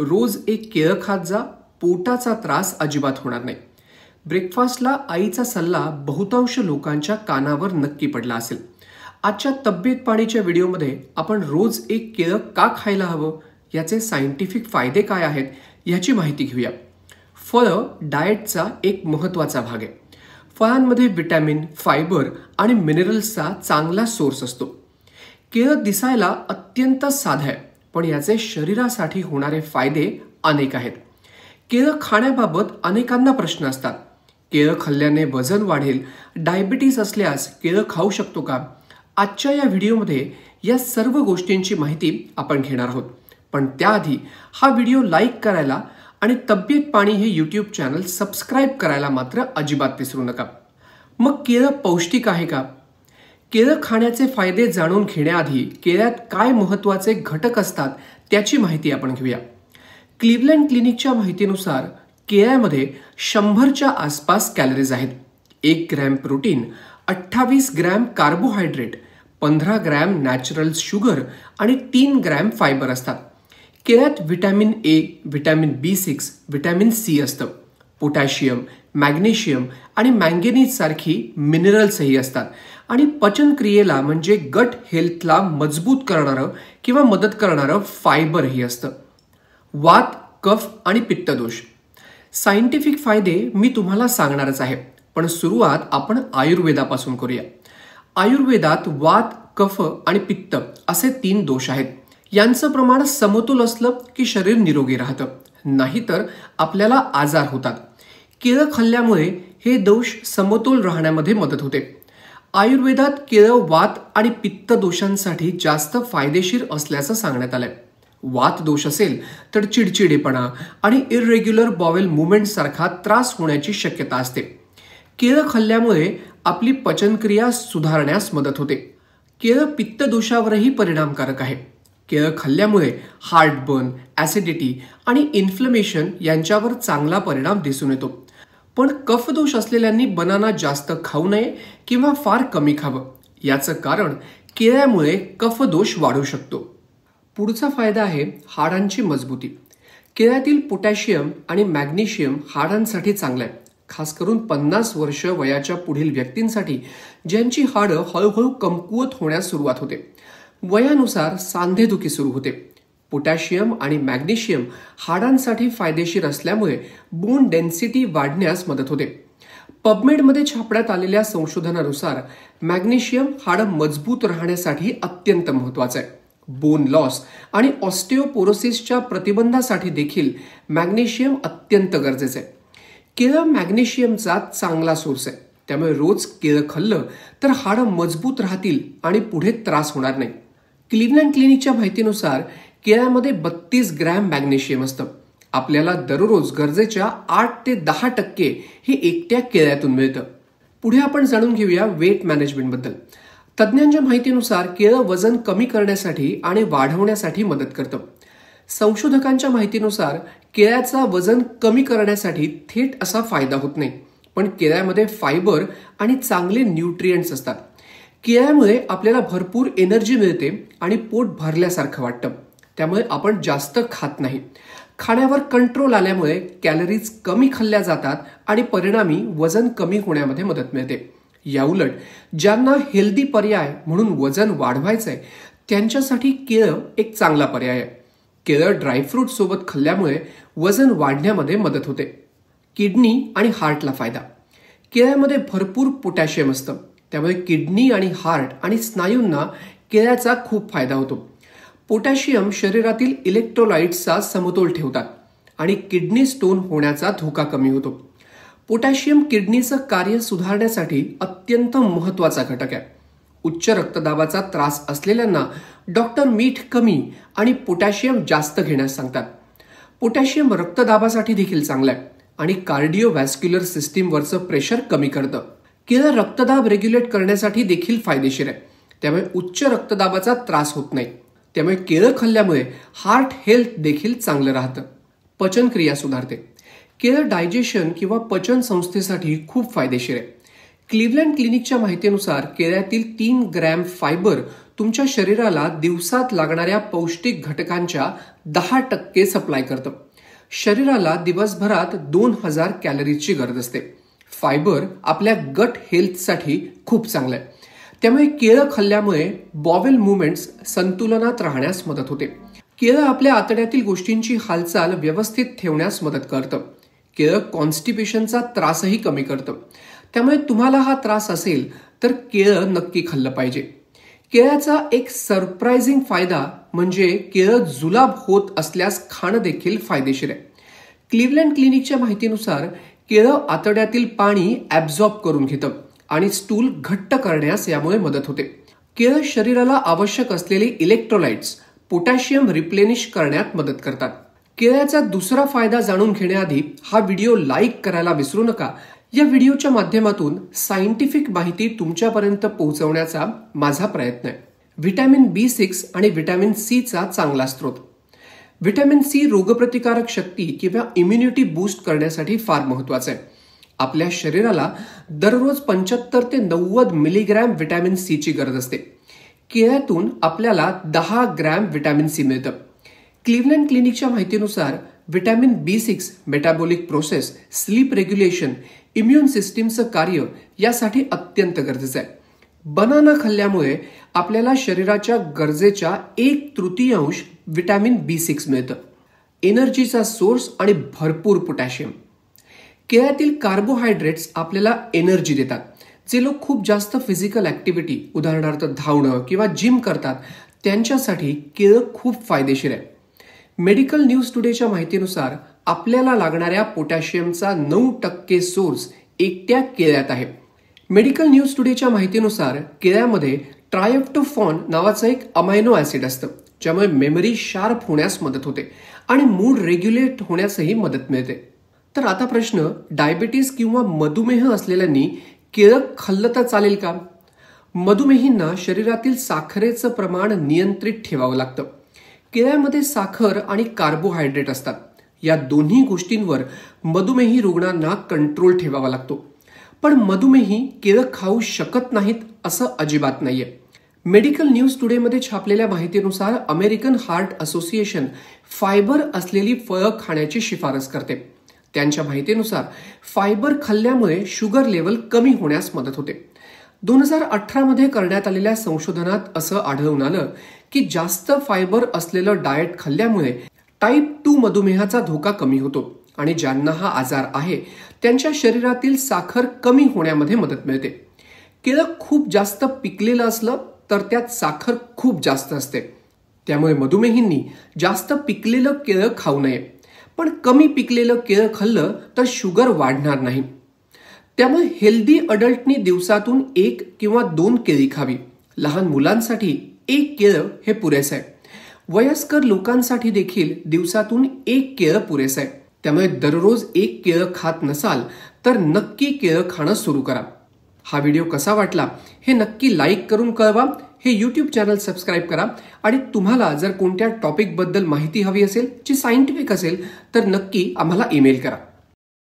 रोज एक केळं खात जा, पोटाचा त्रास अजिबात होणार नाही. ब्रेकफास्टला आईचा सल्ला बहुतांश लोकांच्या कानावर नक्की पडला असेल. आजच्या तब्येत पाणीच्या व्हिडिओमध्ये आपण रोज एक केळं का खायला हवं, याचे सायंटिफिक फायदे काय आहेत याची माहिती घेऊया. फळं डाएटचा एक महत्त्वाचा भाग आहे. फळांमध्ये विटॅमिन, फायबर आणि मिनरल्सचा चांगला सोर्स असतो. केळं दिसायला अत्यंत साधं आहे, पण याचे शरीरासाठी होणारे फायदे अनेक आहेत. केळं खाण्याबाबत अनेकांना प्रश्न असतात. केळं खाल्ल्याने वजन वाढेल, डायबिटीस असल्यास केळं खाऊ शकतो का? आजच्या या व्हिडिओमध्ये या सर्व गोष्टींची माहिती आपण घेणार आहोत. पण त्याआधी हा व्हिडिओ लाईक करायला आणि तब्येत पाणी हे यूट्यूब चॅनल सबस्क्राईब करायला मात्र अजिबात विसरू नका. मग केळं पौष्टिक आहे का? केळं खाण्याचे फायदे जाणून घेण्याआधी केळ्यात काय महत्त्वाचे घटक असतात त्याची माहिती आपण घेऊया. क्लिव्हलंड क्लिनिकच्या माहितीनुसार केळ्यामध्ये 100च्या आसपास कॅलरीज आहेत. 1 gram protein, 28 gram carbohydrate, 15 gram natural sugar आणि 3 ग्रॅम फायबर असतात. केळ्यात vitamin A, vitamin B6, vitamin C असतं. पोटॅशियम, मॅग्नेशियम आणि मँगेनीज सारखी मिनरल्सही असतात. आणि पचनक्रियेला म्हणजे गट हेल्थला मजबूत करणारं किंवा मदत करणारं फायबरही असतं. वात, कफ आणि पित्तदोष. सायंटिफिक फायदे मी तुम्हाला सांगणारच आहे, पण सुरुवात आपण आयुर्वेदापासून करूया. आयुर्वेदात वात, कफ आणि पित्त असे 3 दोष आहेत. यांचं प्रमाण समतोल असलं की शरीर निरोगी राहतं, नाहीतर आपल्याला आजार होतात. केळं खाल्ल्यामुळे हे दोष समतोल राहण्यामध्ये मदत होते. आयुर्वेदात केळं वात आणि पित्त दोषांसाठी जास्त फायदेशीर असल्याचं सांगण्यात आलंय. वात दोष असेल तर चिडचिडेपणा आणि इरेग्युलर बॉवेल मुवमेंट सारखा त्रास होण्याची शक्यता असते. केळं खाल्ल्यामुळे आपली पचनक्रिया सुधारण्यास मदत होते. केळं पित्त दोषावरही परिणामकारक आहे. केळं खाल्ल्यामुळे हार्टबर्न, ॲसिडिटी आणि इन्फ्लमेशन यांच्यावर चांगला परिणाम दिसून येतो. पण कफदोष असलेल्यांनी बनाना जास्त खाऊ नये किंवा फार कमी खावं. याचं कारण केळ्यामुळे कफदोष वाढू शकतो. पुढचा फायदा आहे हाडांची मजबूती. केळ्यातील पोटॅशियम आणि मॅग्नेशियम हाडांसाठी चांगलं आहे, खास करून 50 वर्ष वयाच्या पुढील व्यक्तींसाठी ज्यांची हाडं हळूहळू कमकुवत होण्यास सुरुवात होते. वयानुसार सांधेदुखी सुरू होते. पोटॅशियम आणि मॅग्नेशियम हाडांसाठी फायदेशीर असल्यामुळे बोन डेन्सिटी वाढण्यास मदत होते. पबमेडमध्ये छापण्यात आलेल्या संशोधनानुसार मॅग्नेशियम हाडं मजबूत राहण्यासाठी अत्यंत महत्त्वाचं आहे. बोन लॉस आणि ऑस्टिओपोरोसिसच्या प्रतिबंधासाठी देखील मॅग्नेशियम अत्यंत गरजेचं आहे. केळं मॅग्नेशियमचा चांगला सोर्स आहे, त्यामुळे रोज केळं खाल्लं तर हाडं मजबूत राहतील आणि पुढे त्रास होणार नाही. क्लिव्हलंड क्लिनिकच्या माहितीनुसार केळ्यामध्ये 32 ग्रॅम मॅग्नेशियम असतं. आपल्याला दररोज गरजेच्या 8 ते 10% हे एकट्या केळ्यातून मिळतं. पुढे आपण जाणून घेऊया वेट मॅनेजमेंटबद्दल. तज्ज्ञांच्या माहितीनुसार केळं वजन कमी करण्यासाठी आणि वाढवण्यासाठी मदत करतं. संशोधकांच्या माहितीनुसार केळ्याचा वजन कमी करण्यासाठी थेट असा फायदा होत नाही, पण केळ्यामध्ये फायबर आणि चांगले न्यूट्रिएंट्स असतात. केळ्यामुळे आपल्याला भरपूर एनर्जी मिळते आणि पोट भरल्यासारखं वाटतं, त्यामुळे आपण जास्त खात नाही. खाण्यावर कंट्रोल आल्यामुळे कॅलरीज कमी खाल्ल्या जातात आणि परिणामी वजन कमी होण्यामध्ये मदत मिळते. याउलट ज्यांना हेल्दी पर्याय म्हणून वजन वाढवायचंय त्यांच्यासाठी केळं एक चांगला पर्याय आहे. केळं ड्रायफ्रूट सोबत खाल्ल्यामुळे वजन वाढण्यामध्ये मदत होते. किडनी आणि हार्टला फायदा. केळ्यामध्ये भरपूर पोटॅशियम असतं, त्यामुळे किडनी आणि हार्ट आणि स्नायूंना केळ्याचा खूप फायदा होतो. पोटॅशियम शरीरातील इलेक्ट्रोलाइट्सचा समतोल ठेवतात आणि किडनी स्टोन होण्याचा धोका कमी होतो. पोटॅशियम किडनीचं कार्य सुधारण्यासाठी अत्यंत महत्त्वाचा घटक आहे. उच्च रक्तदाबाचा त्रास असलेल्यांना डॉक्टर मीठ कमी आणि पोटॅशियम जास्त घेण्यास सांगतात. पोटॅशियम रक्तदाबासाठी देखील चांगलं आहे आणि कार्डिओव्हॅस्क्युलर सिस्टीमवरचं प्रेशर कमी करतं. केळं रक्तदाब रेग्युलेट करण्यासाठी देखील फायदेशीर आहे, त्यामुळे उच्च रक्तदाबाचा त्रास होत नाही. त्यामुळे केळं खाल्ल्यामुळे हार्ट हेल्थ देखील चांगलं राहतं. पचनक्रिया सुधारते. केळं डायजेशन किंवा पचन संस्थेसाठी खूप फायदेशीर आहे. क्लिव्हलंड क्लिनिकच्या माहितीनुसार केळ्यातील 3 ग्रॅम फायबर तुमच्या शरीराला दिवसात लागणाऱ्या पौष्टिक घटकांच्या 10% सप्लाय करतं. शरीराला दिवसभरात 2000 कॅलरीजची गरज असते. फायबर आपल्या गट हेल्थसाठी खूप चांगलं आहे. त्यामुळे केळं खाल्ल्यामुळे बॉवेल मुवमेंट्स संतुलनात राहण्यास मदत होते. केळं आपल्या आतड्यातील गोष्टींची हालचाल व्यवस्थित ठेवण्यास मदत करतं. केळं कॉन्स्टिपेशनचा त्रासही कमी करतं. त्यामुळे तुम्हाला हा त्रास असेल तर केळं नक्की खाल्लं पाहिजे. केळ्याचा एक सरप्राइझिंग फायदा म्हणजे केळं जुलाब होत असल्यास खाणं देखील फायदेशीर आहे. क्लिव्हलँड क्लिनिकच्या माहितीनुसार केळं आतड्यातील पाणी ॲब्झॉर्ब करून घेतं आणि स्टूल घट्ट करण्यास यामुळे मदत होते. केळं शरीराला आवश्यक असलेले इलेक्ट्रोलाइट्स, पोटॅशियम रिप्लेनिश करण्यात मदत करतात. केळ्याचा दुसरा फायदा जाणून घेण्याआधी हा व्हिडिओ लाईक करायला विसरू नका. या व्हिडिओच्या माध्यमातून सायंटिफिक माहिती तुमच्यापर्यंत पोहोचवण्याचा माझा प्रयत्न आहे. व्हिटॅमिन B6 आणि व्हिटॅमिन Cचा चांगला स्रोत. व्हिटॅमिन C रोगप्रतिकारक शक्ती किंवा इम्युनिटी बूस्ट करण्यासाठी फार महत्वाचं आहे. आपल्या शरीराला दररोज 75 ते 90 मिलीग्रॅम व्हिटॅमिन Cची गरज असते. केळ्यातून आपल्याला 10 ग्रॅम व्हिटॅमिन C मिळतं. क्लिव्हलँड क्लिनिकच्या माहितीनुसार vitamin B6 metabolic process, sleep regulation, immune सिस्टीमचं कार्य यासाठी अत्यंत गरजेचं आहे. बनाना खाल्ल्यामुळे आपल्याला शरीराच्या गरजेच्या 1/3 व्हिटॅमिन B6 मिळतं. एनर्जीचा सोर्स आणि भरपूर पोटॅशियम. केळ्यातील कार्बोहायड्रेट्स आपल्याला एनर्जी देतात. जे लोक खूप जास्त फिजिकल ऍक्टिव्हिटी, उदाहरणार्थ धावणं किंवा जिम करतात, त्यांच्यासाठी केळं खूप फायदेशीर आहे. मेडिकल न्यूज टुडेच्या माहितीनुसार आपल्याला लागणाऱ्या पोटॅशियमचा 9% सोर्स एकट्या केळ्यात आहे. मेडिकल न्यूज टुडेच्या माहितीनुसार केळ्यामध्ये ट्रायप्टोफॉन नावाचं एक अमायनो ऍसिड असतं, ज्यामुळे मेमरी शार्प होण्यास मदत होते आणि मूड रेग्युलेट होण्यासही मदत मिळते. तर आता प्रश्न, डायबिटीस किंवा मधुमेह असलेल्यांनी केळं खाल्लं तर चालेल का? मधुमेहींना शरीरातील साखरेचं प्रमाण नियंत्रित ठेवावं लागतं. केळ्यामध्ये साखर आणि कार्बोहायड्रेट असतात. या दोन्ही गोष्टींवर मधुमेही रुग्णांना कंट्रोल ठेवावा लागतो. पण मधुमेही केळं खाऊ शकत नाहीत असं अजिबात नाहीये. मेडिकल न्यूज टुडेमध्ये छापलेल्या माहितीनुसार अमेरिकन हार्ट असोसिएशन फायबर असलेली फळं खाण्याची शिफारस करते. त्यांच्या माहितीनुसार फायबर खाल्ल्यामुळे शुगर लेवल कमी होण्यास मदत होते. 2018 मध्ये करण्यात आलेल्या संशोधनात असं आढळून आलं की जास्त फायबर असलेलं डाएट खाल्ल्यामुळे टाईप 2 मधुमेहाचा धोका कमी होतो आणि ज्यांना हा आजार आहे त्यांच्या शरीरातील साखर कमी होण्यामध्ये मदत मिळते. केळं खूप जास्त पिकलेलं असलं तर त्यात साखर खूप जास्त असते. त्यामुळे मधुमेहींनी जास्त पिकलेलं केळं खाऊ नये. पण कमी पिकलेलं केळं खाल्लं तर शुगर वाढणार नाही. त्यामुळे हेल्दी अडल्टनी दिवसातून 1 किंवा 2 केळी खावी. लहान मुलांसाठी 1 केळं हे पुरेसं आहे. वयस्कर लोकांसाठी देखील दिवसातून 1 केळं पुरेसं आहे. त्यामुळे दररोज 1 केळं खात नसाल तर नक्की केळं खाणं सुरू करा. हा व्हिडिओ कसा वाटला हे नक्की लाईक करून कळवा. हे यूट्यूब चॅनल सबस्क्राईब करा आणि तुम्हाला जर कोणत्या टॉपिकबद्दल माहिती हवी असेल जी सायंटिफिक असेल तर नक्की आम्हाला ईमेल करा.